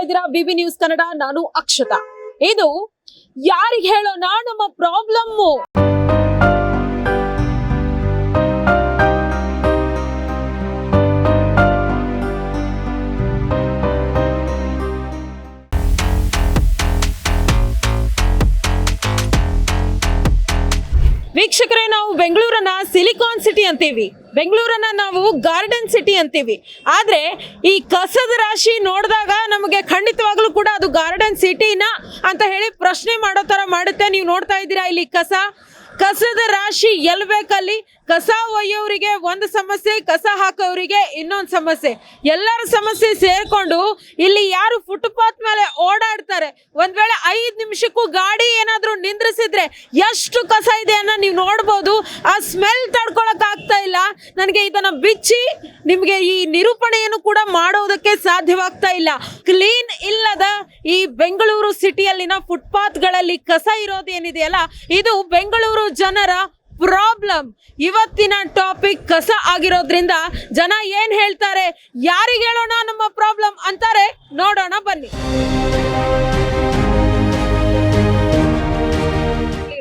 ಇದ್ದೀರಾ ಬಿಬಿ ನ್ಯೂಸ್ ಕನ್ನಡ. ನಾನು ಅಕ್ಷತಾ. ಇದು ಯಾರಿಗೆ ಹೇಳೋಣ ನಮ್ಮ ಪ್ರಾಬ್ಲಮ್ಮು. ವೀಕ್ಷಕರೇ, ನಾವು ಬೆಂಗಳೂರನ್ನ ಸಿಲಿಕಾನ್ ಸಿಟಿ ಅಂತೀವಿ, ಬೆಂಗಳೂರನ್ನ ನಾವು ಗಾರ್ಡನ್ ಸಿಟಿ ಅಂತೀವಿ. ಆದ್ರೆ ಈ ಕಸದ ರಾಶಿ ನೋಡಿದಾಗ ನಮಗೆ ಖಂಡಿತವಾಗ್ಲೂ ಕೂಡ ಅದು ಗಾರ್ಡನ್ ಸಿಟಿನಾ ಅಂತ ಹೇಳಿ ಪ್ರಶ್ನೆ ಮಾಡೋ ತರ ಮಾಡುತ್ತೆ. ನೀವು ನೋಡ್ತಾ ಇದ್ದೀರಾ ಇಲ್ಲಿ ಕಸದ ರಾಶಿ ಎಲ್ಲಿ ಬೇಕಲ್ಲಿ ಕಸ ಒಯ್ಯೋರಿಗೆ ಒಂದು ಸಮಸ್ಯೆ, ಕಸ ಹಾಕೋರಿಗೆ ಇನ್ನೊಂದು ಸಮಸ್ಯೆ, ಎಲ್ಲರ ಸಮಸ್ಯೆ ಸೇರ್ಕೊಂಡು ಇಲ್ಲಿ ಯಾರು ಫುಟ್ಪಾತ್ ಮೇಲೆ ಓಡಾಡ್ತಾರೆ, ಒಂದ್ ವೇಳೆ 5 ನಿಮಿಷಕ್ಕೂ ಗಾಡಿ ಏನಾದ್ರೂ ನಿಂದ್ರಿಸಿದ್ರೆ ಎಷ್ಟು ಕಸ ಇದೆ ಅನ್ನೋ ನೀವು ನೋಡ್ಬೋದು. ಆ ಸ್ಮೆಲ್ ತಡ್ಕೊಳಕ್ ಆಗ್ತಾ ಇಲ್ಲ ನನಗೆ. ಇದನ್ನ ಬಿಚ್ಚಿ ನಿಮ್ಗೆ ಈ ನಿರೂಪಣೆಯನ್ನು ಕೂಡ ಮಾಡೋದಕ್ಕೆ ಸಾಧ್ಯವಾಗ್ತಾ ಇಲ್ಲ. ಕ್ಲೀನ್ ಇಲ್ಲದ ಈ ಬೆಂಗಳೂರು ಸಿಟಿಯಲ್ಲಿನ ಫುಟ್ಪಾತ್ಗಳಲ್ಲಿ ಕಸ ಇರೋದೇನಿದೆಯಲ್ಲ, ಇದು ಬೆಂಗಳೂರು ಜನರ ಪ್ರಾಬ್ಲಮ್. ಇವತ್ತಿನ ಟಾಪಿಕ್ ಕಸ ಆಗಿರೋದ್ರಿಂದ ಜನ ಏನ್ ಹೇಳ್ತಾರೆ, ಯಾರಿಗೆ ಹೇಳೋಣ ನಮ್ಮ ಪ್ರಾಬ್ಲಮ್ ಅಂತಾರೆ, ನೋಡೋಣ ಬನ್ನಿ.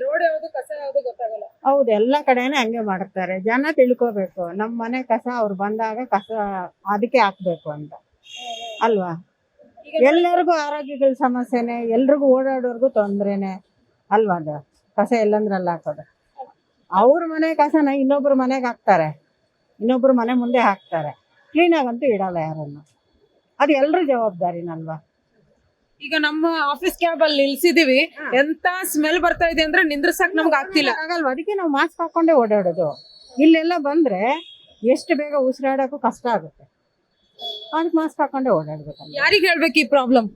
ರೋಡ್ ಯಾವುದು ಕಸ ಯಾವುದು ಗೊತ್ತಾಗಲ್ಲ. ಹೌದು, ಎಲ್ಲ ಕಡೆನೇ ಹಂಗೆ ಮಾಡ್ತಾರೆ. ಜನ ತಿಳ್ಕೋಬೇಕು, ನಮ್ಮ ಮನೆ ಕಸ ಅವ್ರು ಬಂದಾಗ ಕಸ ಅದಕ್ಕೆ ಹಾಕ್ಬೇಕು ಅಂತ ಅಲ್ವಾ. ಎಲ್ಲರಿಗೂ ಆರೋಗ್ಯಗಳ ಸಮಸ್ಯೆನೆ, ಎಲ್ರಿಗೂ ಓಡಾಡೋರ್ಗು ತೊಂದ್ರೆನೆ ಅಲ್ವಾ. ಅದು ಕಸ ಎಲ್ಲಂದ್ರಲ್ಲಿ ಹಾಕೋದು. ಅವ್ರ ಮನೆ ಕಸನ ಇನ್ನೊಬ್ರು ಮನೆಗೆ ಹಾಕ್ತಾರೆ, ಇನ್ನೊಬ್ರು ಮನೆ ಮುಂದೆ ಹಾಕ್ತಾರೆ. ಕ್ಲೀನಾಗಂತೂ ಇಡಲ್ಲ ಯಾರನ್ನು. ಅದು ಎಲ್ರ ಜವಾಬ್ದಾರಿನಲ್ವಾ. ಈಗ ನಮ್ಮ ಆಫೀಸ್ ಕ್ಯಾಬ್ ಅಲ್ಲಿ ನಿಲ್ಸಿದೀವಿ, ಎಂತ ಸ್ಮೆಲ್ ಬರ್ತಾ ಇದೆ ಅಂದ್ರೆ ನಿಂದ್ರಸಕ್ ನಮ್ಗೆ ಆಗ್ತಿಲ್ಲ. ಆಗಲ್ವಾ, ಅದಕ್ಕೆ ನಾವು ಮಾಸ್ಕ್ ಹಾಕೊಂಡೇ ಓಡಾಡೋದು. ಇಲ್ಲೆಲ್ಲ ಬಂದ್ರೆ ಎಷ್ಟು ಬೇಗ ಉಸಿರಾಡೋಕ್ಕೂ ಕಷ್ಟ ಆಗುತ್ತೆ, ಅದಕ್ಕೆ ಮಾಸ್ಕ್ ಹಾಕೊಂಡೇ ಓಡಾಡ್ಬೇಕಲ್ಲ. ಯಾರಿಗೆ ಹೇಳ್ಬೇಕು ಈ ಪ್ರಾಬ್ಲಮ್?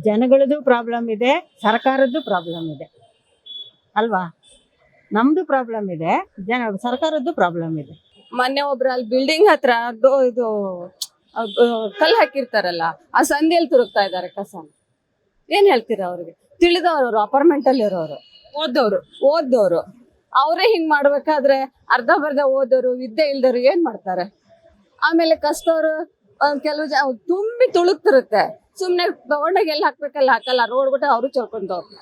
ಜನಗಳದ್ದು ಪ್ರಾಬ್ಲಮ್ ಇದೆ, ಸರ್ಕಾರದ್ದು ಪ್ರಾಬ್ಲಮ್ ಇದೆ ಅಲ್ವಾ. ನಮ್ದು ಪ್ರಾಬ್ಲಮ್ ಇದೆ, ಸರ್ಕಾರದ್ದು ಪ್ರಾಬ್ಲಮ್ ಇದೆ. ಮೊನ್ನೆ ಒಬ್ರು ಅಲ್ಲಿ ಬಿಲ್ಡಿಂಗ್ ಹತ್ರ ಇದು ಕಲ್ಲು ಹಾಕಿರ್ತಾರಲ್ಲ, ಆ ಸಂದಿಯಲ್ಲಿ ತುರುಕ್ತಾ ಇದಾರೆ ಕಸ. ಏನ್ ಹೇಳ್ತೀರಾ ಅವ್ರಿಗೆ? ತಿಳಿದವ್ರು, ಅಪಾರ್ಟ್ಮೆಂಟ್ ಅಲ್ಲಿ ಇರೋರು, ಓದ್ದವ್ರು ಅವರೇ ಹಿಂಗ್ ಮಾಡ್ಬೇಕಾದ್ರೆ ಅರ್ಧ ಬರ್ಧ ಓದೋರು, ವಿದ್ಯೆ ಇಲ್ದವ್ರು ಏನ್ ಮಾಡ್ತಾರೆ? ಆಮೇಲೆ ಕಸ್ತವ್ರು ಕೆಲವು ತುಂಬಿ ತುಳುಕ್ತಿರುತ್ತೆ. ಸುಮ್ನೆ ತಗೊಂಡಾಗ ಎಲ್ಲಿ ಹಾಕ್ಬೇಕಲ್ಲ ಹಾಕಲ್ಲ, ರೋಡ್ ಬಿಟ್ಟು ಅವರು ಚಲ್ಕೊಂಡವ್ರು.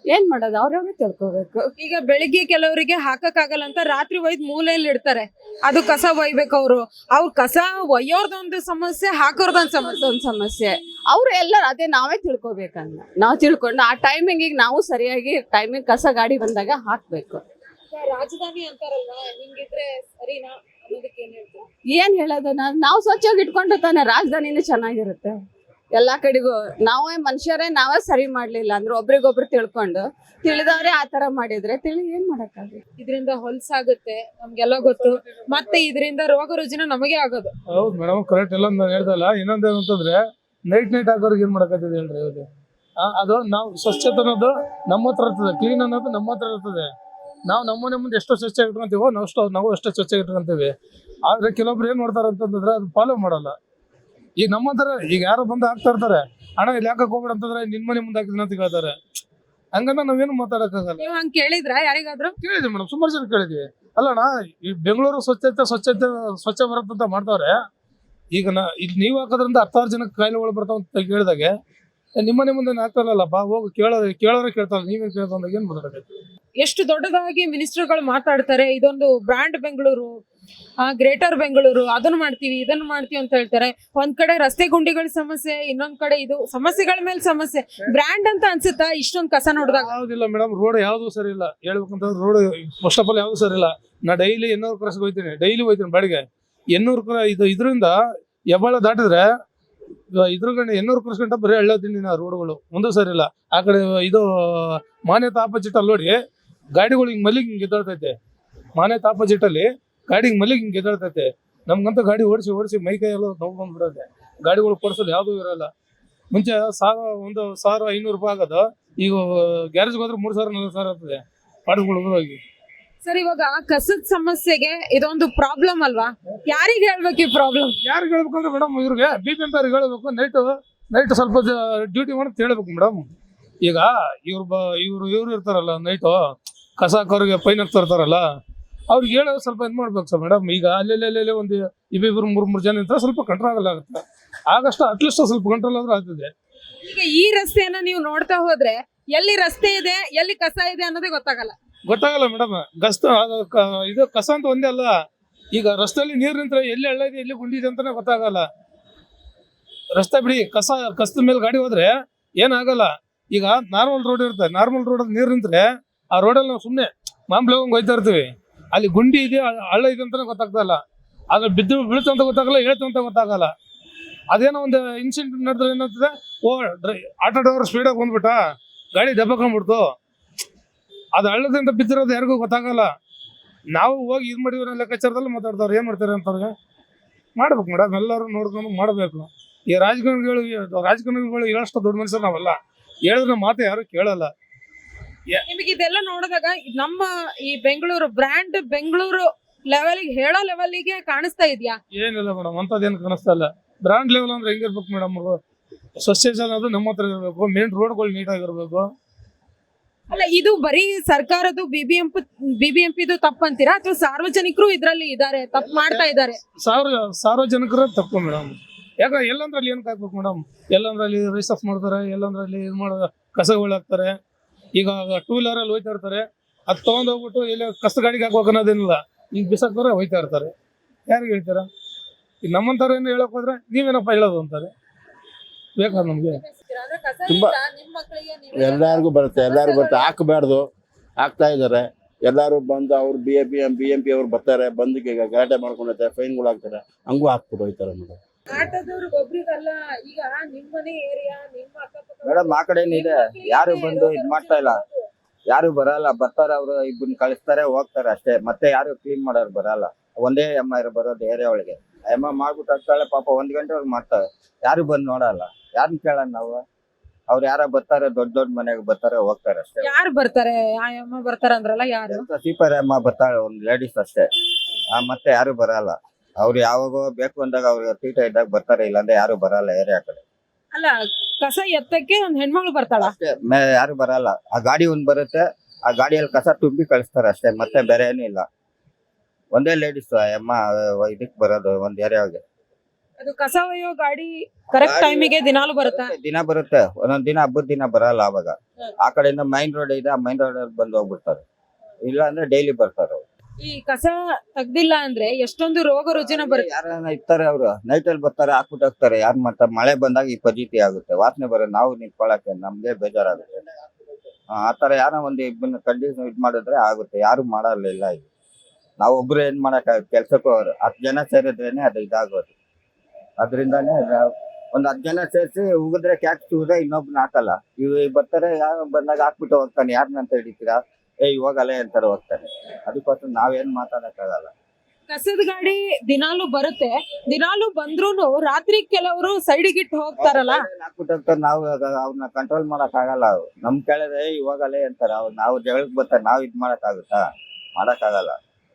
ಏನ್ ಮಾಡೋದು? ಅವ್ರವ್ರೇ ತಿಳ್ಕೋಬೇಕು. ಈಗ ಬೆಳಿಗ್ಗೆ ಕೆಲವರಿಗೆ ಹಾಕಕ್ ಆಗಲ್ಲ ಅಂತ ರಾತ್ರಿ ಒಯ್ದು ಮೂಲೆಯಲ್ಲಿ ಇಡ್ತಾರೆ, ಅದು ಕಸ ಒಯ್ಬೇಕು. ಅವ್ರ ಕಸ ಒಯ್ಯೋರ್ದೊಂದು ಸಮಸ್ಯೆ, ಹಾಕೋರ್ದೊಂದು ಸಮಸ್ಯೆ. ಅವ್ರು ಎಲ್ಲರೂ ಅದೇ ನಾವೇ ತಿಳ್ಕೊಬೇಕನ್ನ. ನಾವು ತಿಳ್ಕೊಂಡು ಆ ಟೈಮಿಂಗಿಗೆ ನಾವು ಸರಿಯಾಗಿ ಟೈಮಿಂಗ್ ಕಸ ಗಾಡಿ ಬಂದಾಗ ಹಾಕ್ಬೇಕು. ರಾಜಧಾನಿ ಅಂತಾರಲ್ಲ, ಹಿಂಗಿದ್ರೆ ಸರಿನಾ ಅನ್ನೋದಕ್ಕೆ ಏನ್ ಹೇಳೋದು? ನಾವು ಸ್ವಚ್ಛವಾಗಿ ಇಟ್ಕೊಂಡ್ರೆ ತಾನೆ ರಾಜಧಾನಿನೂ ಚೆನ್ನಾಗಿರುತ್ತೆ. ಎಲ್ಲಾ ಕಡೆಗೂ ನಾವೇ ಮನುಷ್ಯರೇ ನಾವೇ ಸರಿ ಮಾಡ್ಲಿಲ್ಲ ಅಂದ್ರೆ ಒಬ್ರಿಗೊಬ್ರು ತಿಳ್ಕೊಂಡು ತಿಳಿದವ್ರೆ ಆತರ ಮಾಡಿದ್ರೆ ಏನ್ ಮಾಡಕ್ಕಾಗುತ್ತೆ? ಇದರಿಂದ ಹೊಲ್ಸಾಗುತ್ತೆ, ನಮ್ಗೆಲ್ಲ ಗೊತ್ತು. ಮತ್ತೆ ಇದರಿಂದ ರೋಗ ರುಜಿನ ನಮಗೆ ಆಗೋದು. ಹೌದು ಮೇಡಮ್, ಕರೆಕ್ಟ್. ಎಲ್ಲ ನಾನು ಹೇಳ್ದಲ್ಲ. ಇನ್ನೊಂದೇನು ಅಂತಂದ್ರೆ ನೈಟ್ ಹಾಕೋರ್ಗೆ ಏನ್ ಮಾಡಕತ್ತಿದೆ ಹೇಳ್ರಿ. ಅದು ಅದು ನಾವು ಸ್ವಚ್ಛತೆ ಅನ್ನೋದು ನಮ್ಮ ಹತ್ರ ಇರ್ತದೆ, ಕ್ಲೀನ್ ಅನ್ನೋದು ನಮ್ಮ ಹತ್ರ ಇರ್ತದೆ. ನಾವು ನಮ್ಮನೆ ಮುಂದೆ ಎಷ್ಟು ಸ್ವಚ್ಛ ಇಟ್ಕೊಂತೀವೋ ನಾವು ಅಷ್ಟು ಸ್ವಚ್ಛ ಇಟ್ಕೊಂತೀವಿ. ಆದ್ರೆ ಕೆಲವೊಬ್ರು ಏನ್ ಮಾಡ್ತಾರೆ ಅಂತಂದ್ರೆ ಅದು ಫಾಲೋ ಮಾಡಲ್ಲ. ಈಗ ನಮ್ಮ ಹತ್ರ ಈಗ ಯಾರೋ ಬಂದು ಹಾಕ್ತಾ ಇರ್ತಾರೆ, ಹಣ ಇಲ್ಲಿ ಹಾಕಕ್ ಹೋಗ್ಬೇಡ ಅಂತಂದ್ರೆ ನಿನ್ ಮನೆ ಮುಂದೆ ಹಾಕಿದ್ರೆ ಅಂತ ಕೇಳ್ತಾರೆ. ಹಂಗಂದ್ರೆ ನಾವೇನು ಮಾತಾಡಕ್ಕಾಗಲ್ಲ. ನೀವು ಹಂಗ ಕೇಳಿದ್ರ ಯಾರಿಗಾದ್ರು? ಕೇಳಿದ್ವಿ ಮೇಡಮ್, ಸುಮಾರು ಜನ ಕೇಳಿದ್ವಿ. ಅಲ್ಲಣ್ಣ, ಈ ಬೆಂಗಳೂರು ಸ್ವಚ್ಛ ಭಾರತ್ ಅಂತ ಮಾಡ್ತಾವ್ರೆ. ಈಗ ಇಲ್ಲಿ ನೀವು ಹಾಕೋದ್ರಿಂದ 10,000 ಜನಕ್ಕೆ ಕಾಯಿಲೆಗಳು ಬರ್ತಾವ ಅಂತ ಕೇಳಿದಾಗೆ ನಿಮ್ಮನೆ ಮುಂದೆ ಹಾಕ್ತಾರಲ್ಲಪ್ಪ, ಹೋಗಿ ಕೇಳೋರೆ ಕೇಳ್ತಾರ, ನೀವೇನ್ ಕೇಳ್ಕೊಂಡಾಗ ಏನ್ ಮಾತಾಡಬೇಕು? ಎಷ್ಟು ದೊಡ್ಡದಾಗಿ ಮಿನಿಸ್ಟರ್ಗಳು ಮಾತಾಡ್ತಾರೆ, ಇದೊಂದು ಬ್ರ್ಯಾಂಡ್ ಬೆಂಗಳೂರು, ಗ್ರೇಟರ್ ಬೆಂಗಳೂರು, ಅದನ್ನ ಮಾಡ್ತೀವಿ ಇದನ್ನ ಮಾಡ್ತೀವಿ ಅಂತ ಹೇಳ್ತಾರೆ. ಒಂದ್ ಕಡೆ ರಸ್ತೆ ಗುಂಡಿಗಳ ಸಮಸ್ಯೆ, ಇನ್ನೊಂದ್ ಕಡೆ ಇದು ಸಮಸ್ಯೆಗಳ ಮೇಲೆ ಸಮಸ್ಯೆ. ಬ್ರ್ಯಾಂಡ್ ಅಂತ ಅನ್ಸುತ್ತಾ ಇಷ್ಟೊಂದ್ ಕಸ ನೋಡಿದಾಗ? ಯಾವ್ದಿಲ್ಲ ಮೇಡಮ್, ರೋಡ್ ಯಾವ್ದು ಸರಿ ಇಲ್ಲ. ಹೇಳ್ಬೇಕಂತಂದ್ರೆ ರೋಡ್ ಫಸ್ಟ್ ಆಫ್ ಆಲ್ ಯಾವ್ದು ಸರಿ ಇಲ್ಲ. ನಾ ಡೈಲಿ 800 ಕ್ರಾಸ್ ಹೋಗ್ತೀನಿ, ಬಾಡಿಗೆ 800 ಇದರಿಂದ ಹೆಬ್ಬಾಳ ದಾಟಿದ್ರೆ ಇದ್ರಗಂಡ 800 ಕ್ರಾಸ್ ಗಂಟ ಬರೀ ಹಳ್ಳತೀನಿ ನಾ. ರೋಡ್ಗಳು ಒಂದು ಸರಿ ಇಲ್ಲ. ಆ ಕಡೆ ಇದು ಮಾನ್ಯತಾ ಆಪೋಸಿಟ್ ಅಲ್ಲಿ ನೋಡಿ, ಗಾಡಿಗಳು ಹಿಂಗ್ ಮಲ್ಲಿಗೆ ಹಿಂಗ್ ಎದ್ದಾಡ್ತೈತೆ. ಮಾನ್ಯತಾ ಆಪೋಸಿಟ್ ಅಲ್ಲಿ ಗಾಡಿ ಹಿಂಗ್ ಮಲ್ಲಿಗೆ ಹಿಂಗ್ ಎದ್ದಾಡ್ತೈತೆ. ನಮ್ಗಂತ ಗಾಡಿ ಓಡಿಸಿ ಮೈ ಕೈ ಎಲ್ಲ ನೋವು ಬಂದ್ಬಿಡುತ್ತೆ. ಗಾಡಿಗಳು ಕೊಡ್ಸೋದು ಯಾವ್ದು ಇರಲ್ಲ. ಮುಂಚೆ 1,500 ರೂಪಾಯಿ ಆಗೋದು, ಈಗ ಗ್ಯಾರೇಜ್ಗೆ ಹೋದ್ರೆ 3,000-4,000 ಆಗ್ತದೆ ಪಾಠಗಳು ಹೋಗಿ. ಸರ್, ಇವಾಗ ಕಸದ ಸಮಸ್ಯೆಗೆ ಇದೊಂದು ಪ್ರಾಬ್ಲಮ್ ಅಲ್ವಾ? ಯಾರಿಗೆ ಹೇಳ್ಬೇಕು ಈ ಪ್ರಾಬ್ಲಮ್? ಯಾರಿಗೆ ಹೇಳ್ಬೇಕಂದ್ರೆ ಮೇಡಮ್, ಇವ್ರಿಗೆ BBMP ಅವ್ರಿಗೆ ಹೇಳ್ಬೇಕು. ನೈಟ್ ಸ್ವಲ್ಪ ಡ್ಯೂಟಿ ಮಾಡಿ ಹೇಳ್ಬೇಕು ಮೇಡಮ್. ಈಗ ಇವ್ರು ಇರ್ತಾರಲ್ಲ, ನೈಟು ಕಸ ಹಾಕೋರಿಗೆ ಫೈನ್ ಹಾಕ್ತಾ ಇರ್ತಾರಲ್ಲ, ಅವ್ರಿಗೆ ಹೇಳೋದು ಸ್ವಲ್ಪ ಇದು ಮಾಡ್ಬೇಕು ಸರ್ ಮೇಡಮ್. ಈಗ ಅಲ್ಲೆಲ್ಲೆಲ್ಲೆ ಒಂದು ಇಬ್ಬಿಬ್ರು ಮೂರು ಜನ ಇದ್ರೆ ಸ್ವಲ್ಪ ಕಂಟ್ರೋಲ್ ಆಗುತ್ತೆ. ಆಗಷ್ಟು ಅಟ್ಲೀಸ್ಟ್ ಸ್ವಲ್ಪ ಕಂಟ್ರೋಲ್ ಆದ್ರೂ ಆಗ್ತದೆ. ಈಗ ಈ ರಸ್ತೆಯನ್ನ ನೀವು ನೋಡ್ತಾ ಹೋದ್ರೆ ಎಲ್ಲಿ ರಸ್ತೆ ಇದೆ ಎಲ್ಲಿ ಕಸ ಇದೆ ಅನ್ನೋದೇ ಗೊತ್ತಾಗಲ್ಲ ಮೇಡಮ್. ಇದು ಕಸ ಅಂತ ಒಂದೇ ಅಲ್ಲ, ಈಗ ರಸ್ತೆಯಲ್ಲಿ ನೀರು ನಿಂತ್ರೆ ಎಲ್ಲಿ ಹಳ್ಳ ಇದೆ ಎಲ್ಲಿ ಗುಂಡಿ ಇದೆ ಅಂತಾನೆ ಗೊತ್ತಾಗಲ್ಲ. ರಸ್ತೆ ಬಿಡಿ, ಕಸದ ಮೇಲೆ ಗಾಡಿ ಹೋದ್ರೆ ಏನಾಗಲ್ಲ. ಈಗ ನಾರ್ಮಲ್ ರೋಡ್ ಇರುತ್ತೆ, ನಾರ್ಮಲ್ ರೋಡ್ ನೀರು ನಿಂತ್ರೆ ಆ ರೋಡಲ್ಲಿ ನಾವು ಸುಮ್ಮನೆ ಮಾಮೂಲಿ ಹೋಗಂಗ್ ಹೋಯ್ತಾ ಇರ್ತೀವಿ. ಅಲ್ಲಿ ಗುಂಡಿ ಇದೆ ಹಳ್ಳ ಇದೆ ಅಂತಾನೆ ಗೊತ್ತಾಗ್ತಾ ಇಲ್ಲ. ಅದ್ರ ಬೀಳ್ತು ಅಂತ ಗೊತ್ತಾಗಲ್ಲ, ಹೇಳ್ತು ಅಂತ ಗೊತ್ತಾಗಲ್ಲ. ಅದೇನೋ ಒಂದು ಇನ್ಸಿಡೆಂಟ್ ನಡೆದ್ರೆ ಏನಾಗ್ತದೆ, ಆಟೋ ಡ್ರೈವರ್ ಸ್ಪೀಡಾಗಿ ಬಂದ್ಬಿಟ್ಟ, ಗಾಡಿ ದಬ್ಬಕೊಂಡ್ಬಿಡ್ತು, ಅದು ಹಳ್ಳದಿಂದ ಬಿದ್ದಿರೋದು ಯಾರಿಗೂ ಗೊತ್ತಾಗಲ್ಲ. ನಾವು ಹೋಗಿ ಇದು ಮಾಡಿದ್ರೆ ಲೆಕ್ಕಾಚಾರದಲ್ಲಿ ಮಾತಾಡ್ತಾರೆ, ಏನ್ ಮಾಡ್ತಾರೆ ಅಂತವ್ರಿಗೆ ಮಾಡ್ಬೇಕು ಮೇಡಮ್. ಎಲ್ಲರೂ ನೋಡ್ಕೊಂಡು ಮಾಡಬೇಕು. ಈ ರಾಜಕಾರಣಿಗಳು ಹೇಳಷ್ಟು ದೊಡ್ಡ ಮನುಷ್ಯರು ನಾವಲ್ಲ, ಹೇಳಿದ್ರೆ ಮಾತು ಯಾರು ಕೇಳಲ್ಲ. ನಿಮಗೆ ಇದೆಲ್ಲ ನೋಡಿದಾಗ ನಮ್ಮ ಈ ಬೆಂಗಳೂರು ಬ್ರ್ಯಾಂಡ್ ಬೆಂಗಳೂರು ಲೆವೆಲ್ಗೆ ಹೇಳೋ ಲೆವೆಲ್ಗೆ ಕಾಣಿಸ್ತಾ ಇದೆಯಾ? ಏನಿಲ್ಲ ಮೇಡಮ್, ಅಂತದೇನು ಕಾಣಿಸ್ತಾ ಇಲ್ಲ. ಬ್ರಾಂಡ್ ಲೆವೆಲ್ ಅಂದ್ರೆ ಹೆಂಗಿರ್ಬೇಕು ಮೇಡಮ್, ಸ್ವಚ್ಛತೆ ಅನ್ನೋದು ನಮ್ಮ ಹತ್ರ ಇರಬೇಕು, ಮೇನ್ ರೋಡ್ಗಳು ನೀಟಾಗಿರ್ಬೇಕು. ಅಲ್ಲ, ಇದು ಬರೀ ಸರ್ಕಾರದ್ದು ಬಿಬಿಎಂಪಿದು ತಪ್ಪು ಅಂತೀರಾ ಅಥವಾ ಸಾರ್ವಜನಿಕರು ಇದ್ರಲ್ಲಿ ಇದಾರೆ ತಪ್ಪು ಮಾಡ್ತಾ ಇದ್ದಾರೆ? ಸಾರ್ವಜನಿಕರ ತಪ್ಪು ಮೇಡಮ್. ಯಾಕಂದ್ರೆ ಎಲ್ಲಂದ್ರಲ್ಲಿ ಏನ್ ಕಾಯ್ಬೇಕು ಮೇಡಮ್, ಎಲ್ಲಂದ್ರಲ್ಲಿ ರೈಸ್ ಆಫ್ ಮಾಡ್ತಾರೆ, ಎಲ್ಲಂದ್ರಲ್ಲಿ ಇದು ಮಾಡೋ ಕಸಗಳು ಹಾಕ್ತಾರೆ. ಈಗ ಟೂ ವೀಲರ್ ಅಲ್ಲಿ ಹೋಯ್ತಾ ಇರ್ತಾರೆ, ಅದು ತಗೊಂಡೋಗ್ಬಿಟ್ಟು ಎಲ್ಲ ಕಸ ಗಾಡಿಗೆ ಹಾಕ್ಬೇಕು ಅನ್ನೋದೇನಿಲ್ಲ, ಈಗ ಬಿಸಾಕ್ತಾರೆ ಹೋಯ್ತಾ ಇರ್ತಾರೆ. ಯಾರಿಗೆ ಹೇಳ್ತಾರ? ಈಗ ನಮ್ಮಂತಾರ ಏನು ಹೇಳಕ್ ಹೋದ್ರೆ ನೀವೇನಪ್ಪ ಹೇಳೋದು ಅಂತಾರೆ. ಬೇಕಾ ನಮ್ಗೆ? ತುಂಬಾ ಎಲ್ಲಾರ್ಗು ಬರುತ್ತೆ ಹಾಕಬಾರ್ದು, ಹಾಕ್ತಾ ಇದಾರೆ. ಎಲ್ಲಾರು ಬಂದು ಅವ್ರು BMP ಅವ್ರು ಬರ್ತಾರೆ, ಬಂದು ಗಲಾಟೆ ಮಾಡ್ಕೊಂಡಿರ್ತಾರೆ, ಫೈನ್ಗಳು ಹಾಕ್ತಾರೆ, ಹಂಗೂ ಹಾಕ್ಬಿಟ್ಟು ಹೋಯ್ತಾರೆ ಮೇಡಮ್. ಮೇಡಮ್ ಆ ಕಡೆ ಇದೆ, ಯಾರು ಬಂದು ಇದ್ ಮಾಡ್ತಾ ಇಲ್ಲ, ಯಾರು ಬರಲ್ಲ. ಬರ್ತಾರೆ, ಅವ್ರು ಇಬ್ಬರನ್ನ ಕಳಿಸ್ತಾರೆ, ಹೋಗ್ತಾರೆ ಅಷ್ಟೇ. ಮತ್ತೆ ಯಾರು ಕ್ಲೀನ್ ಮಾಡೋರು ಬರಲ್ಲ. ಒಂದೇ ಅಮ್ಮ ಬರೋದು ಏರಿಯಾ ಒಳಗೆ. ಅಮ್ಮ ಮಾಡ್ಬಿಟ್ಟು ಹೋಗ್ತಾಳೆ ಪಾಪ, 1 ಗಂಟೆವರೆಗೆ ಮಾಡ್ತಾರೆ. ಯಾರು ಬಂದು ನೋಡಲ್ಲ, ಯಾರನ್ನ ಕೇಳೋಣ ನಾವು? ಅವ್ರು ಯಾರ ಬರ್ತಾರೆ, ದೊಡ್ಡ ಮನೆಗೆ ಬರ್ತಾರೆ, ಹೋಗ್ತಾರೆ ಅಷ್ಟೇ. ಯಾರು ಬರ್ತಾರೆ? ಅಮ್ಮ ಬರ್ತಾರ ಅಂದ್ರಲ್ಲ, ಯಾರು? ಸೀಪರ್ ಅಮ್ಮ ಬರ್ತಾಳೆ, ಒಂದು ಲೇಡೀಸ್ ಅಷ್ಟೇ. ಮತ್ತೆ ಯಾರು ಬರಲ್ಲ. ಅವ್ರು ಯಾವಾಗ ಬೇಕು ಅಂದಾಗ ಅವ್ರು ತೀಟ ಇದ್ದಾಗ ಬರ್ತಾರೆ, ಇಲ್ಲಾಂದ್ರೆ ಯಾರು ಬರಲ್ಲ ಏರಿಯಾ ಕಡೆ. ಅಲ್ಲ, ಕಸ ಎತ್ತಕ್ಕೆ ಒಂದ್ ಹೆಣ್ಮಗಳು ಬರ್ತಾಳ ಅಷ್ಟೇ, ಯಾರು ಬರಲ್ಲ. ಆ ಗಾಡಿ ಒಂದ್ ಬರುತ್ತೆ, ಆ ಗಾಡಿಯಲ್ಲಿ ಕಸ ತುಂಬಿ ಕಳಿಸ್ತಾರೆ ಅಷ್ಟೇ, ಮತ್ತೆ ಬೇರೆ ಏನೂ ಇಲ್ಲ. ಒಂದೇ ಲೇಡೀಸ್ ಅಮ್ಮ ಇದಕ್ ಬರೋದು ಒಂದ್ ಏರಿಯಾಗೆ. ಅದು ಕಸ ಒಯ್ಯೋ ಗಾಡಿ ಕರೆಕ್ಟ್ ಟೈಮಿಗೆ ದಿನಾಲು ಬರುತ್ತಾ? ದಿನ ಬರುತ್ತೆ, ಒಂದೊಂದ್ ದಿನ ಹಬ್ಬದ ದಿನ ಬರಲ್ಲ. ಅವಾಗ ಆ ಕಡೆಯಿಂದ ಮೈನ್ ರೋಡ್ ಇದೆ, ಆ ಮೈನ್ ರೋಡ್ ಬಂದು ಹೋಗ್ಬಿಡ್ತಾರೆ. ಇಲ್ಲ ಅಂದ್ರೆ ಡೈಲಿ ಬರ್ತಾರೆ ಅವ್ರು. ಈ ಕಸ ತೆಗ್ದಿಲ್ಲ ಅಂದ್ರೆ ಎಷ್ಟೊಂದು ರೋಗ ರುಜಿನ ಬರುತ್ತೆ. ಯಾರನ್ನ ಇರ್ತಾರೆ, ಅವ್ರು ನೈಟ್ ಅಲ್ಲಿ ಬರ್ತಾರೆ, ಹಾಕ್ಬಿಟ್ಟು ಹೋಗ್ತಾರೆ. ಯಾರು ಮಾಡ್ತಾರೆ? ಮಳೆ ಬಂದಾಗ ಈ ಪದ್ಧತಿ ಆಗುತ್ತೆ, ವಾಸನೆ ಬರೋದು, ನಾವು ನಿಂತ್ಕೊಳಕ್ಕೆ ನಮ್ಗೆ ಬೇಜಾರಾಗುತ್ತೆ. ಆತರ ಯಾರೋ ಒಂದು ಇಬ್ಬರನ್ನ ಕಂಡೀಷನ್ ಇದ್ ಮಾಡಿದ್ರೆ ಆಗುತ್ತೆ. ಯಾರು ಮಾಡಲ್ಲ ಈಗ. ನಾವು ಒಬ್ರು ಏನ್ ಮಾಡಕ್ ಕೆಲ್ಸಕ್ಕೂ ಅವ್ರು 10 ಜನ ಸೇರಿದ್ರೇನೆ ಅದು ಇದಾಗೋದು. ಅದ್ರಿಂದಾನೇ ಒಂದ್ 10 ಜನ ಸೇರಿಸಿ ಉಗಿದ್ರೆ ಕ್ಯಾಕ್ ಚೂದ್ರೆ ಇನ್ನೊಬ್ನ ಹಾಕಲ್ಲ. ಇವ್ ಬರ್ತಾರೆ, ಯಾರು ಬಂದಾಗ ಹಾಕ್ಬಿಟ್ಟು ಹೋಗ್ತಾನೆ. ಯಾರನ್ನಂತ ಹಿಡಿತೀರಾ? ಇವಾಗಲೇ ಅಂತಾರೆ, ಹೋಗ್ತಾನೆ. ಅದಕ್ಕೋಸ್ಕರ ನಾವೇನ್ ಮಾತಾಡಕ್ಕಾಗಲ್ಲ. ಕಸದ ಗಾಡಿ ದಿನಾಲು ಬರುತ್ತೆ, ದಿನಾಲು ಬಂದ್ರೂನು ರಾತ್ರಿ ಕೆಲವರು ಸೈಡಿಗೆ ಇಟ್ಟು ಹೋಗ್ತಾರಲ್ಲ, ಹಾಕ್ಬಿಟ್ಟು ಹೋಗ್ತಾರೆ. ನಾವು ಅವ್ರನ್ನ ಕಂಟ್ರೋಲ್ ಮಾಡಕ್ ಆಗಲ್ಲ. ನಮ್ ಕೇಳಿದ್ರೆ ಇವಾಗಲೇ ಅಂತಾರೆ. ನಾವು ಜಗಳಕ್ಕೆ ಬರ್ತಾರೆ, ನಾವ್ ಇದ್ ಮಾಡಕ್ ಆಗುತ್ತಾ? ಮಾಡಕ್ ಆಗಲ್ಲ.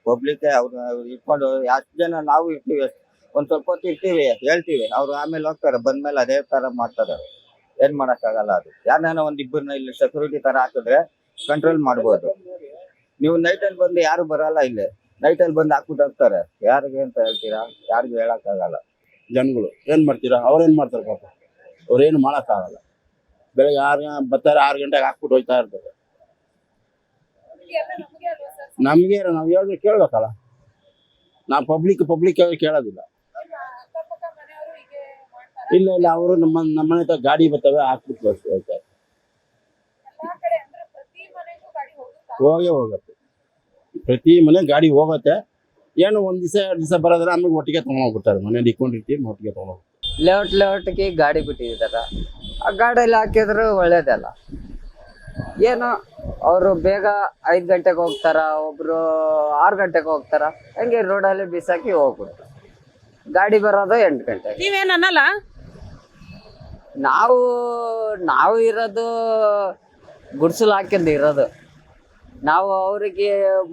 ಪಬ್ಲಿಕ್ ಅವ್ರನ್ನ ಇಟ್ಕೊಂಡು 10 ಜನ ನಾವು ಇರ್ತೀವಿ, ಒಂದ್ ಸ್ವಲ್ಪ ಹೊತ್ತು ಇರ್ತೀವಿ, ಹೇಳ್ತೀವಿ. ಅವ್ರು ಆಮೇಲೆ ಹೋಗ್ತಾರೆ, ಬಂದ್ಮೇಲೆ ಅದೇ ತರ ಮಾಡ್ತಾರೆ. ಏನ್ ಮಾಡಕ್ ಆಗಲ್ಲ. ಅದು ಯಾರನ್ನ ಒಂದಿಬ್ಬರನ್ನ ಇಲ್ಲಿ ಸೆಕ್ಯೂರಿಟಿ ತರ ಹಾಕಿದ್ರೆ ಕಂಟ್ರೋಲ್ ಮಾಡ್ಬೋದು. ನೀವು ನೈಟ್ ಅಲ್ಲಿ ಬಂದು ಯಾರು ಬರಲ್ಲ, ಇಲ್ಲಿ ನೈಟ್ ಅಲ್ಲಿ ಬಂದು ಹಾಕ್ಬಿಟ್ಟು ಹೋಗ್ತಾರೆ. ಯಾರಿಗೆ ಅಂತ ಹೇಳ್ತೀರಾ? ಯಾರಿಗೂ ಹೇಳಕ್ ಆಗಲ್ಲ. ಜನಗಳು ಏನ್ ಮಾಡ್ತೀರಾ? ಅವ್ರೇನ್ ಮಾಡ್ತಾರೆ ಪಾಪ, ಅವ್ರೇನು ಮಾಡಕ್ ಆಗಲ್ಲ. ಬೆಳಗ್ಗೆ 6 ಬರ್ತಾರೆ, 6 ಗಂಟೆಗೆ ಹಾಕ್ಬಿಟ್ಟು ಹೋಯ್ತಾ ಇರ್ತಾರೆ. ನಮ್ಗೆ ನಾವ್ ಹೇಳಿದ್ರೆ ಕೇಳ್ಬೇಕಲ್ಲ. ನಾವು ಪಬ್ಲಿಕ್ ಕೇಳೋದಿಲ್ಲ. ಇಲ್ಲ ಅವರು ನಮ್ಮ ಮನೆ ಹತ್ರ ಗಾಡಿ ಬರ್ತವೆ, ಹಾಕ್ಬಿಟ್ಟು ಹೋಗ್ತಾರೆ. ಹೋಗುತ್ತೆ, ಪ್ರತಿ ಮನೆ ಗಾಡಿ ಹೋಗುತ್ತೆ. ಏನು ಒಂದ್ ದಿವಸ 2 ದಿವಸ ಬರೋದ್ರೆ ಆಮೇಲೆ ಒಟ್ಟಿಗೆ ತಗೊಂಡೋಗ್ಬಿಡ್ತಾರೆ. ಮನೇಲಿ ಇಟ್ಕೊಂಡಿರ್ತೀವಿ, ಒಟ್ಟಿಗೆ ತಗೊಂಡೋಗ್ಬಿಡ್ತಾರೆ. ಲೇಔಟ್ಗೆ ಗಾಡಿ ಬಿಟ್ಟಿದ್ದಾರೆ. ಆ ಗಾಡಿಯಲ್ಲಿ ಹಾಕಿದ್ರು ಒಳ್ಳೇದಲ್ಲ. ಏನು ಅವರು ಬೇಗ 5 ಗಂಟೆಗೆ ಹೋಗ್ತಾರ, ಒಬ್ರು 6 ಗಂಟೆಗೆ ಹೋಗ್ತಾರ. ಹಂಗೆ ರೋಡಲ್ಲಿ ಬಿಸಾಕಿ ಹೋಗ್ಬಿಡ್ತಾರೆ. ಗಾಡಿ ಬರೋದು 8 ಗಂಟೆಗೆ. ನೀವೇನ್ ಅನ್ನಲ್ಲ? ನಾವು ಇರೋದು ಗುಡ್ಸಲು ಹಾಕಿಂದ ಇರೋದು. ನಾವು ಅವರಿಗೆ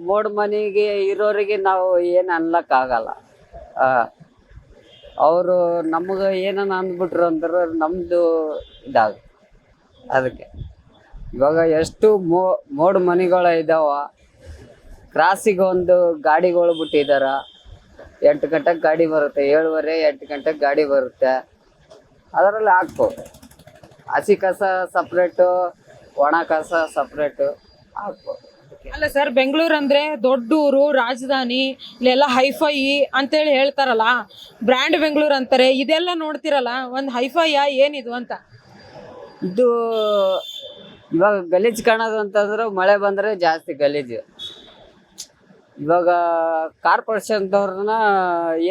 ಮೋಡ್ ಮನೆಗೆ ಇರೋರಿಗೆ ನಾವು ಏನು ಅನ್ಲಕ್ಕಾಗಲ್ಲ. ಅವರು ನಮಗೆ ಏನನ್ನ ಅಂದ್ಬಿಟ್ರು ಅಂದ್ರೆ ನಮ್ಮದು ಇದಾಗುತ್ತೆ. ಅದಕ್ಕೆ ಇವಾಗ ಎಷ್ಟು ಮೋಡ್ ಮನೆಗಳು ಇದಾವ, ಕ್ರಾಸಿಗೆ ಒಂದು ಗಾಡಿಗಳು ಬಿಟ್ಟಿದಾರ. 8 ಗಂಟೆಗೆ ಗಾಡಿ ಬರುತ್ತೆ, 7:30 8 ಗಂಟೆಗೆ ಗಾಡಿ ಬರುತ್ತೆ. ಅದರಲ್ಲಿ ಹಾಕ್ಬೋದು. ಹಸಿ ಕಸ ಸಪ್ರೇಟು, ಒಣ ಕಸ ಸಪ್ರೇಟು ಹಾಕ್ಬೋದು. ಅಲ್ಲ ಸರ್, ಬೆಂಗಳೂರು ಅಂದ್ರೆ ದೊಡ್ಡೂರು, ರಾಜಧಾನಿ, ಇಲ್ಲೆಲ್ಲ ಹೈಫೈ ಅಂತೇಳಿ ಹೇಳ್ತಾರಲ್ಲ, ಬ್ರ್ಯಾಂಡ್ ಬೆಂಗಳೂರು ಅಂತಾರೆ. ಇದೆಲ್ಲ ನೋಡ್ತಿರಲ್ಲ, ಒಂದು ಹೈಫೈಯಾ ಏನಿದು ಅಂತ? ಇದು ಇವಾಗ ಗಲೀಜು ಕಾಣೋದು ಅಂತಂದ್ರೆ ಮಳೆ ಬಂದರೆ ಜಾಸ್ತಿ ಗಲೀಜು. ಇವಾಗ ಕಾರ್ಪೊರೇಷನ್ದವ್ರನ್ನ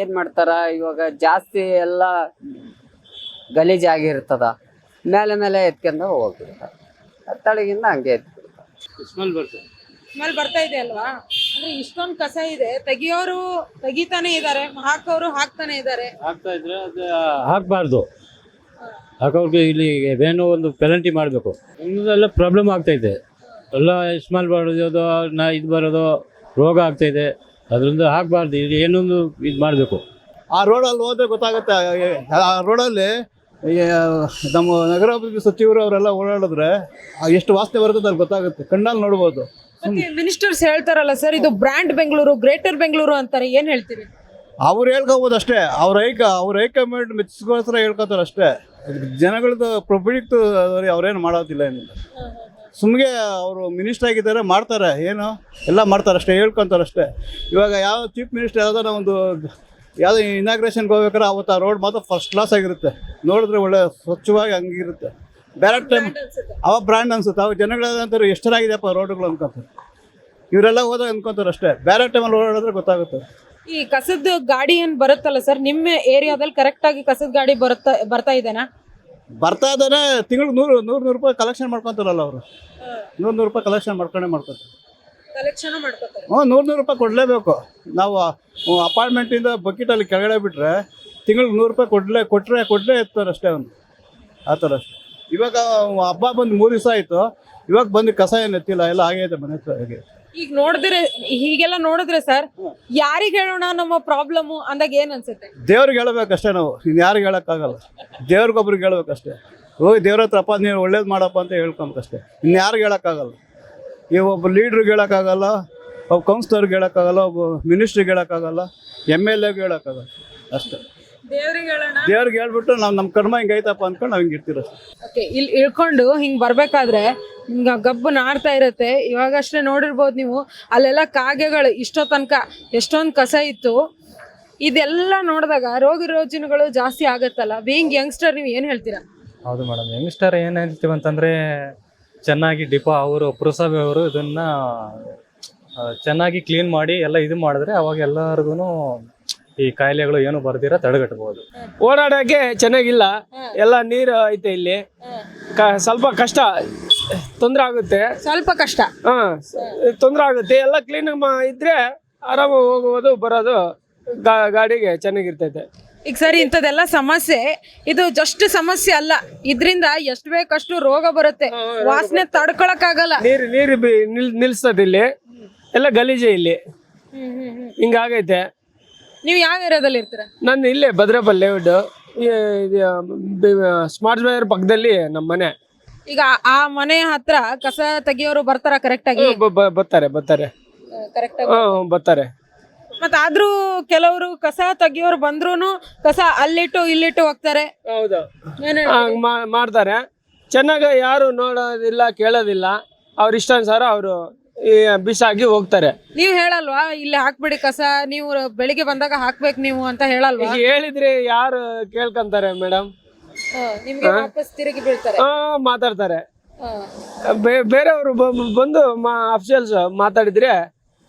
ಏನು ಮಾಡ್ತಾರ, ಇವಾಗ ಜಾಸ್ತಿ ಎಲ್ಲ ಗಲೀಜಾಗಿರ್ತದ, ಮೇಲೆ ಮೇಲೆ ಎತ್ಕೊಂಡು ಹೋಗ್ಬಿಡ್ತಾರೆ. ತಳಗಿಂದ ಹಂಗೆ ಎತ್ಬಿಡ್ತಾರೆ. ಸ್ಮೆಲ್ ಬರ್ತಾ ಇದೆ ಅಲ್ವಾ? ಅಂದ್ರೆ ಇಷ್ಟೊಂದು ಕಸ ಇದೆ, ತೆಗಿಯೋರು ತೆಗಿತಾನೆ ಇದ್ದಾರೆ, ಹಾಕೋರು ಹಾಕ್ತಾನೆ ಇದ್ದಾರೆ. ಆಗ್ತಾ ಇದ್ರೆ ಅದು ಹಾಕಬಾರ್ದು. ಹಾಕೋರ್ಗೆ ಇಲ್ಲಿ ಏನೋ ಒಂದು ಪೆನಲ್ಟಿ ಮಾಡಬೇಕು. ಇನ್ನೆಲ್ಲ ಪ್ರಾಬ್ಲಮ್ ಆಗ್ತಾಯಿದೆ. ಎಲ್ಲ ಸ್ಮೆಲ್ ಬರೋದು, ಇದು ಬರೋದು, ರೋಗ ಆಗ್ತಾಯಿದೆ. ಅದರಿಂದ ಹಾಕಬಾರ್ದು. ಇಲ್ಲಿ ಏನೊಂದು ಇದು ಮಾಡಬೇಕು. ಆ ರೋಡಲ್ಲಿ ಹೋದ್ರೆ ಗೊತ್ತಾಗುತ್ತೆ. ಆ ರೋಡಲ್ಲಿ ನಮ್ಮ ನಗರಾಭಿವೃದ್ಧಿ ಸಚಿವರು ಅವರೆಲ್ಲ ಓಡಾಡಿದ್ರೆ ಎಷ್ಟು ವಾಸನೆ ಬರುತ್ತೆ ಅಂತ ಗೊತ್ತಾಗುತ್ತೆ. ಕಣ್ಣಲ್ಲಿ ನೋಡ್ಬೋದು. ಮತ್ತೆ ಮಿನಿಸ್ಟರ್ಸ್ ಹೇಳ್ತಾರಲ್ಲ ಸರ್, ಇದು ಬ್ರ್ಯಾಂಡ್ ಬೆಂಗಳೂರು, ಗ್ರೇಟರ್ ಬೆಂಗಳೂರು ಅಂತಾರೆ, ಏನ್ ಹೇಳ್ತೀರಿ? ಅವ್ರು ಹೇಳ್ಕೋಬೋದು ಅಷ್ಟೇ. ಅವ್ರ ಹೈಕಮಾಂಡ್ ಮೆಚ್ಚಿಸ್ಕೋಸ್ಕರ ಹೇಳ್ಕೊತಾರೆ ಅಷ್ಟೇ. ಜನಗಳದ್ದು ಪಬ್ಲಿಕ್ ಅವ್ರೇನು ಮಾಡೋದಿಲ್ಲ, ಏನಿಲ್ಲ. ಸುಮ್ಗೆ ಅವರು ಮಿನಿಸ್ಟರ್ ಆಗಿದ್ದಾರೆ, ಮಾಡ್ತಾರೆ, ಏನು ಎಲ್ಲ ಮಾಡ್ತಾರೆ ಅಷ್ಟೇ, ಹೇಳ್ಕೊತಾರೆ ಅಷ್ಟೇ. ಇವಾಗ ಯಾವ ಚೀಫ್ ಮಿನಿಸ್ಟರ್ ಯಾವ್ದಾರ ಒಂದು ಯಾವುದೋ ಇನಾಗ್ರೇಷನ್ಗೆ ಹೋಗ್ಬೇಕಾದ್ರೆ ಅವತ್ತು ಆ ರೋಡ್ ಮಾತ್ರ ಫಸ್ಟ್ ಕ್ಲಾಸ್ ಆಗಿರುತ್ತೆ. ನೋಡಿದ್ರೆ ಒಳ್ಳೆ ಸ್ವಚ್ಛವಾಗಿ ಹಂಗಿರುತ್ತೆ. ಬೇರೆ ಟೈಮ್ ಅವ ಬ್ರ್ಯಾಂಡ್ ಅನ್ಸುತ್ತೆ. ಅವಾಗ ಜನಗಳಂತಾರೆ ಎಷ್ಟು ಚೆನ್ನಾಗಿದೆಯಪ್ಪ ರೋಡ್ಗಳು ಅನ್ಕೊಂತಾರೆ. ಇವರೆಲ್ಲ ಹೋದಾಗ ಅನ್ಕೊಂತಾರೆ ಅಷ್ಟೇ. ಬೇರೆ ಟೈಮಲ್ಲಿ ಓಡಾಡಿದ್ರೆ ಗೊತ್ತಾಗುತ್ತೆ. ಈ ಕಸದ ಗಾಡಿ ಏನ್ ಬರುತ್ತಲ್ಲ ಸರ್, ನಿಮ್ಮ ಏರಿಯಾದಲ್ಲಿ ಕರೆಕ್ಟ್ ಆಗಿ ಕಸದ ಗಾಡಿ ಬರ್ತಾ ಇದೆನಾ? ಬರ್ತಾ ಇದ್ದಾನೆ. ತಿಂಗಳಿಗೆ 100 ರೂಪಾಯಿ ಕಲೆಕ್ಷನ್ ಮಾಡ್ಕೊತಾರಲ್ಲ ಅವರು. 100 ರೂಪಾಯಿ ಕಲೆಕ್ಷನ್ ಮಾಡ್ಕೊತಾರೆ. ಕಲೆಕ್ಷನ್ ಮಾಡ್ಕೊತಾರೆ. 100 ರೂಪಾಯಿ ಕೊಡಲೇಬೇಕು. ನಾವು ಅಪಾರ್ಟ್ಮೆಂಟಿಂದ ಬಕೆಟಲ್ಲಿ ಕೆಳಗಡೆ ಬಿಟ್ಟರೆ ತಿಂಗಳಿಗೆ 100 ರೂಪಾಯಿ ಕೊಟ್ಟರೆ ಇರ್ತಾರೆ ಅಷ್ಟೇ. ಅವನು ಆ ಥರ ಅಷ್ಟೇ. ಇವಾಗ ಹಬ್ಬ ಬಂದು 3 ದಿವಸ ಆಯಿತು. ಇವಾಗ ಬಂದು ಕಸ ಏನು ಎತ್ತಿಲ್ಲ, ಎಲ್ಲ ಆಗೈತೆ ಮನೆ ಹತ್ರ. ಹಾಗೆ ಈಗ ನೋಡಿದ್ರೆ, ಹೀಗೆಲ್ಲ ನೋಡಿದ್ರೆ ಸರ್, ಯಾರಿಗೆ ಹೇಳೋಣ ನಮ್ಮ ಪ್ರಾಬ್ಲಮ್ ಅಂದಾಗ ಏನ್ ಅನ್ಸುತ್ತೆ? ದೇವ್ರಿಗೆ ಹೇಳ್ಬೇಕಷ್ಟೇ. ನಾವು ಇನ್ನು ಯಾರಿಗೆ ಹೇಳೋಕ್ಕಾಗಲ್ಲ. ದೇವ್ರಿಗೊಬ್ರಿಗೆ ಹೇಳ್ಬೇಕಷ್ಟೇ. ಹೋಗಿ ದೇವ್ರ ಹತ್ರಪ್ಪ ನೀನು ಒಳ್ಳೇದು ಮಾಡಪ್ಪ ಅಂತ ಹೇಳ್ಕೊಬೇಕಷ್ಟೇ. ಇನ್ನು ಯಾರಿಗೆ ಹೇಳೋಕ್ಕಾಗಲ್ಲ. ಈಗ ಒಬ್ಬ ಲೀಡ್ರಿಗೆ ಹೇಳೋಕ್ಕಾಗಲ್ಲ, ಒಬ್ಬ ಕೌನ್ಸಿಲರ್ಗೆ ಹೇಳೋಕ್ಕಾಗಲ್ಲ, ಒಬ್ಬ ಮಿನಿಸ್ಟ್ರಿಗೆ ಹೇಳೋಕ್ಕಾಗಲ್ಲ, MLAಗೆ ಹೇಳೋಕ್ಕಾಗಲ್ಲ ಅಷ್ಟೇ. ದೇವ್ರಿಗೆ ಹೇಳ್ಬಿಟ್ಟು ನಾವು ನಮ್ಮ ಕರ್ಮ ಹಿಂಗೈತಪ್ಪ ಅಂದ್ಕೊಂಡು ನಾವು ಹಿಂಗೆ ಇರ್ತೀರ. ಓಕೆ, ಇಲ್ಲಿ ಇಳ್ಕೊಂಡು ಹಿಂಗ್ ಬರ್ಬೇಕಾದ್ರೆ ಹಿಂಗ ಗಬ್ಬು ನಾಡ್ತಾ ಇರತ್ತೆ. ಇವಾಗಷ್ಟೇ ನೋಡಿರ್ಬೋದು ನೀವು, ಅಲ್ಲೆಲ್ಲ ಕಾಗೆಗಳು ಇಷ್ಟೋ ತನಕ ಎಷ್ಟೊಂದು ಕಸ ಇತ್ತು. ಇದೆಲ್ಲ ನೋಡಿದಾಗ ರೋಗ ರುಜಿನಗಳು ಜಾಸ್ತಿ ಆಗತ್ತಲ್ಲ. ಬೀಯಿಂಗ್ ಯಂಗ್ಸ್ಟರ್, ನೀವು ಏನು ಹೇಳ್ತೀರಾ? ಹೌದು ಮೇಡಮ್, ಯಂಗ್ಸ್ಟರ್ ಏನು ಹೇಳ್ತೀವಿ ಅಂತಂದರೆ, ಚೆನ್ನಾಗಿ ಡಿಪೋ ಅವರು, ಪುರಸಭೆ ಅವರು ಇದನ್ನು ಚೆನ್ನಾಗಿ ಕ್ಲೀನ್ ಮಾಡಿ ಎಲ್ಲ ಇದು ಮಾಡಿದ್ರೆ ಅವಾಗ ಎಲ್ಲರಿಗೂ ಈ ಕಾಯಿಲೆಗಳು ಏನು ಬರ್ದಿರ ತಡೆಗಟ್ಟಬಹುದು. ಓಡಾಡಕ್ಕೆ ಚೆನ್ನಾಗಿಲ್ಲ, ಎಲ್ಲ ನೀರು ಐತೆ ಇಲ್ಲಿ. ಸ್ವಲ್ಪ ಕಷ್ಟ, ತೊಂದರೆ ಆಗುತ್ತೆ. ಸ್ವಲ್ಪ ಕಷ್ಟ, ತೊಂದರೆ ಆಗುತ್ತೆ. ಎಲ್ಲ ಕ್ಲೀನ್ ಇದ್ರೆ ಆರಾಮ ಹೋಗುವುದು ಬರೋದು, ಗಾಡಿಗೆ ಚೆನ್ನಾಗಿರ್ತೈತೆ. ಈಗ ಸರಿ, ಇಂಥದ್ದೆಲ್ಲ ಸಮಸ್ಯೆ, ಇದು ಜಸ್ಟ್ ಸಮಸ್ಯೆ ಅಲ್ಲ, ಇದರಿಂದ ಎಷ್ಟು ಬೇಕಷ್ಟು ರೋಗ ಬರುತ್ತೆ. ವಾಸನೆ ತಡ್ಕೊಳಕ್ಕಾಗಲ್ಲ. ನೀರು ನಿಲ್ಸ್ತದೆ ಇಲ್ಲಿ, ಎಲ್ಲ ಗಲೀಜೆ ಇಲ್ಲಿ, ಹಿಂಗಾಗೈತೆ. ನೀವು ಯಾವ ಏರಿಯಾದಲ್ಲಿ ಇರ್ತೀರಾ? ನಾನು ಇಲ್ಲೇ ಭದ್ರಪಲ್ಲಿ ಲೇಔಟ್, ಸ್ಮಾರ್ಟ್ ಬಜಾರ್ ಪಕ್ಕದಲ್ಲಿ ನಮ್ಮ ಮನೆ. ಈಗ ಆ ಮನೆ ಹತ್ರ ಕಸ ತೆಗಿಯೋರು ಬರ್ತಾರ ಕರೆಕ್ಟ್ ಆಗಿ? ಬರ್ತಾರೆ ಕರೆಕ್ಟ್ ಬರ್ತಾರೆ. ಮತ್ತ ಆದ್ರೂ ಕೆಲವರು ಕಸ ತೆಗಿಯೋರು ಬಂದ್ರೂನು ಕಸ ಅಲ್ಲಿಟ್ಟು ಇಲ್ಲಿಟ್ಟು ಹೋಗ್ತಾರೆ. ಹೌದು, ಮಾಡ್ತಾರೆ. ಚೆನ್ನಾಗಿ ಯಾರು ನೋಡೋದಿಲ್ಲ, ಕೇಳೋದಿಲ್ಲ. ಅವ್ರ ಇಷ್ಟಾನುಸಾರ ಅವರು ಬಿಸಾಕಿ ಹೋಗ್ತಾರೆ. ನೀವು ಹೇಳಲ್ವಾ ಇಲ್ಲಿ ಹಾಕ್ಬಿಡಿ ಕಸ, ನೀವು ಬೆಳಿಗ್ಗೆ ಬಂದಾಗ ಹಾಕ್ಬೇಕು ನೀವು ಅಂತ ಹೇಳಲ್ವಾ? ಹೇಳಿದ್ರೆ ಯಾರು ಕೇಳ್ಕೊಂತಾರೆ ಮೇಡಮ್? ನಿಮ್ಗೆ ವಾಪಸ್ ತಿರುಗಿ ಬೀಳ್ತಾರೆ, ಮಾತಾಡ್ತಾರೆ. ಬೇರೆಯವರು ಬಂದು ಅಫಿಷಿಯಲ್ಸ್ ಮಾತಾಡಿದ್ರೆ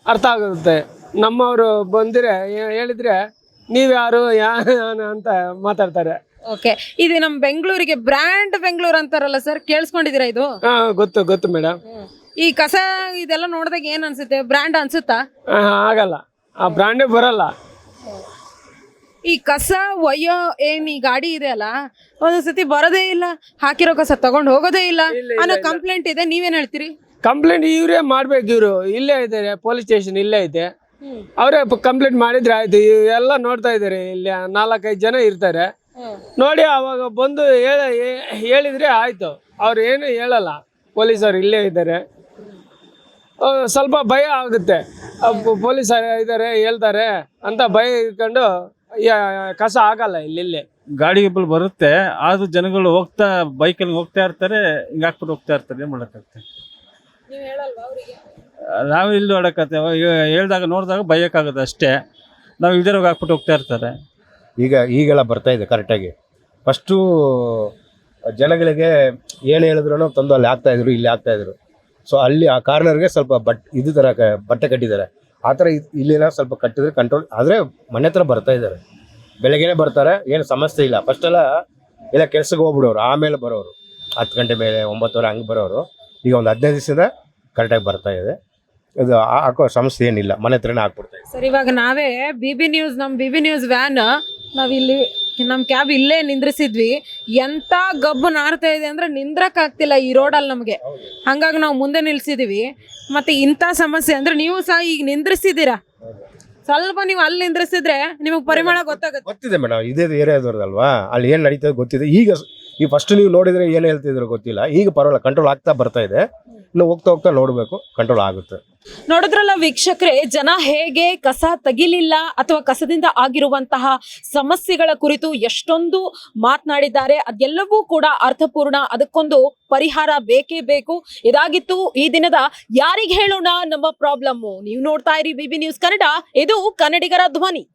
ಅರ್ಥ ಆಗುತ್ತೆ. ನಮ್ಮವರು ಬಂದಿರೆ ಹೇಳಿದ್ರೆ ನೀವ್ಯಾರು ಅಂತ ಮಾತಾಡ್ತಾರೆ. ಓಕೆ, ಇದು ನಮ್ಮ ಬೆಂಗಳೂರಿಗೆ ಬ್ರ್ಯಾಂಡ್ ಬೆಂಗಳೂರು ಅಂತಾರಲ್ಲ ಸರ್, ಕೇಳಿಸ್ಕೊಂಡಿದ್ದೀರಾ ಇದು? ಗೊತ್ತು ಮೇಡಮ್. ಈ ಕಸ ಇದೆಲ್ಲ ನೋಡಿದಾಗ ಏನ್ ಅನ್ಸುತ್ತೆ? ಬ್ರ್ಯಾಂಡ್ ಅನ್ಸುತ್ತಾ? ಆಗಲ್ಲ, ಆ ಬ್ರ್ಯಾಂಡೇ ಬರಲ್ಲ. ಈ ಕಸ ಒಯ್ಯೋ ಏನ್ ಈ ಗಾಡಿ ಇದೆ ಅಲ್ಲ, ಒಂದೊಂದ್ಸತಿ ಬರೋದೇ ಇಲ್ಲ, ಹಾಕಿರೋ ಕಸ ತಗೊಂಡ್ ಹೋಗೋದೇ ಇಲ್ಲ ಅನ್ನೋ ಕಂಪ್ಲೇಂಟ್ ಇದೆ. ನೀವೇನ್ ಹೇಳ್ತೀರಿ? ಕಂಪ್ಲೇಂಟ್ ಇವರೇ ಮಾಡ್ಬೇಕು. ಇವರು ಇಲ್ಲೇ ಇದ್ದಾರೆ, ಪೊಲೀಸ್ ಸ್ಟೇಷನ್ ಇಲ್ಲೇ ಐತೆ. ಅವರೇ ಕಂಪ್ಲೇಂಟ್ ಮಾಡಿದ್ರೆ ಆಯ್ತು. ಎಲ್ಲ ನೋಡ್ತಾ ಇದ್ದಾರೆ, ಇಲ್ಲಿ 4-5 ಜನ ಇರ್ತಾರೆ. ನೋಡಿ ಅವಾಗ ಬಂದು ಹೇಳಿದ್ರೆ ಆಯ್ತು. ಅವ್ರು ಏನು ಹೇಳಲ್ಲ, ಪೊಲೀಸರು ಇಲ್ಲೇ ಇದ್ದಾರೆ. ಸ್ವಲ್ಪ ಭಯ ಆಗುತ್ತೆ. ಪೊಲೀಸ್ ಇದ್ದಾರೆ ಹೇಳ್ತಾರೆ ಅಂತ ಭಯ ಇಟ್ಕೊಂಡು ಕಸ ಆಗಲ್ಲ ಇಲ್ಲಿ. ಗಾಡಿಗಳು ಬರುತ್ತೆ, ಆದ್ರೂ ಜನಗಳು ಹೋಗ್ತಾ ಬೈಕಲ್ಲಿ ಹೋಗ್ತಾ ಇರ್ತಾರೆ, ಹಿಂಗೆ ಹಾಕ್ಬಿಟ್ಟು ಹೋಗ್ತಾ ಇರ್ತಾರೆ. ಏನು ಮಾಡೋಕ್ಕಾಗುತ್ತೆ? ನಾವು ಇಲ್ಲಿ ಹೊಡಕತ್ತೆ ಹೇಳ್ದಾಗ ನೋಡಿದಾಗ ಬೈಯಕ್ಕಾಗುತ್ತೆ ಅಷ್ಟೇ. ನಾವು ಇಲ್ದಿರೋಗಿ ಹಾಕ್ಬಿಟ್ಟು ಹೋಗ್ತಾ ಇರ್ತಾರೆ. ಈಗೆಲ್ಲ ಬರ್ತಾ ಇದೆ ಕರೆಕ್ಟಾಗಿ. ಫಸ್ಟು ಜನಗಳಿಗೆ ಏನು ಹೇಳಿದ್ರು ತಂದು ಅಲ್ಲಿ ಹಾಕ್ತಾಯಿದ್ರು, ಇಲ್ಲಿ ಹಾಕ್ತಾಯಿದ್ರು. ಸೊ ಅಲ್ಲಿ ಆ ಕಾರ್ನರ್ಗೆ ಸ್ವಲ್ಪ ಇದು ಥರ ಬಟ್ಟೆ ಕಟ್ಟಿದ್ದಾರೆ. ಆ ಥರ ಇಲ್ಲಿನ ಸ್ವಲ್ಪ ಕಟ್ಟಿದ್ರೆ ಕಂಟ್ರೋಲ್ ಆದರೆ ಮನೆ ಹತ್ರ ಬರ್ತಾ ಇದ್ದಾರೆ. ಬೆಳಗ್ಗೆನೇ ಬರ್ತಾರೆ, ಏನು ಸಮಸ್ಯೆ ಇಲ್ಲ. ಫಸ್ಟೆಲ್ಲ ಎಲ್ಲ ಕೆಲ್ಸಕ್ಕೆ ಹೋಗ್ಬಿಡೋರು, ಆಮೇಲೆ ಬರೋರು 10 ಗಂಟೆ ಮೇಲೆ 9 ಹಂಗೆ ಬರೋರು. ಈಗ ಒಂದು 15 ದಿವಸದಿಂದ ಕರೆಕ್ಟಾಗಿ ಬರ್ತಾ ಇದೆ. ಇದು ಹಾಕೋ ಸಮಸ್ಯೆ ಏನಿಲ್ಲ, ಮನೆ ಹತ್ರನೇ ಹಾಕ್ಬಿಡ್ತಾರೆ. ಸರ್, ಇವಾಗ ನಾವೇ ನಮ್ಮ ಬಿ ಬಿ ನ್ಯೂಸ್ ವ್ಯಾನ್ ನಾವಿಲ್ಲಿ ನಮ್ಮ ಕ್ಯಾಬ್ ಇಲ್ಲೇ ನಿಂದ್ರಿಸಿದ್ವಿ. ಎಂತ ಗಬ್ಬು ನಾರ್ತಾ ಇದೆ ಅಂದ್ರೆ ನಿಂದ್ರಕ್ಕಾಗ್ತಿಲ್ಲ ಈ ರೋಡಲ್ಲಿ ನಮಗೆ. ಹಂಗಾಗಿ ನಾವು ಮುಂದೆ ನಿಲ್ಸಿದೀವಿ. ಮತ್ತೆ ಇಂಥ ಸಮಸ್ಯೆ ಅಂದ್ರೆ ನೀವು ಸಹ ಈಗ ನಿಂದ್ರಿಸಿದ್ದೀರಾ, ಸ್ವಲ್ಪ ನೀವು ಅಲ್ಲಿ ನಿಂದ್ರಿಸಿದ್ರೆ ನಿಮಗೆ ಪರಿಮಾಣ ಗೊತ್ತಿದೆ ಮೇಡಮ್, ಇದೇ ಏರಿಯಾದವ್ರದಲ್ವಾ, ಅಲ್ಲಿ ಏನು ನಡೀತದೆ ಗೊತ್ತಿದೆ. ಈಗ ಫಸ್ಟ್ ನೀವು ನೋಡಿದ್ರೆ ಏನು ಹೇಳ್ತಿದ್ರು ಗೊತ್ತಿಲ್ಲ, ಈಗ ಪರವಾಗಿಲ್ಲ ಕಂಟ್ರೋಲ್ ಆಗ್ತಾ ಬರ್ತಾ ಇದೆ. ಇನ್ನು ಹೋಗ್ತಾ ಹೋಗ್ತಾ ನೋಡಬೇಕು, ಕಂಟ್ರೋಲ್ ಆಗುತ್ತೆ. ನೋಡಿದ್ರಲ್ಲ ವೀಕ್ಷಕರೇ, ಜನ ಹೇಗೆ ಕಸ ತೆಗಿಲಿಲ್ಲ ಅಥವಾ ಕಸದಿಂದ ಆಗಿರುವಂತಹ ಸಮಸ್ಯೆಗಳ ಕುರಿತು ಎಷ್ಟೊಂದು ಮಾತನಾಡಿದ್ದಾರೆ. ಅದೆಲ್ಲವೂ ಕೂಡ ಅರ್ಥಪೂರ್ಣ, ಅದಕ್ಕೊಂದು ಪರಿಹಾರ ಬೇಕೇ ಬೇಕು. ಇದಾಗಿತ್ತು ಈ ದಿನದ ಯಾರಿಗೆ ಹೇಳೋಣ ನಮ್ಮ ಪ್ರಾಬ್ಲಮ್. ನೀವು ನೋಡ್ತಾ ಇರಿ BB ನ್ಯೂಸ್ ಕನ್ನಡ, ಇದು ಕನ್ನಡಿಗರ ಧ್ವನಿ.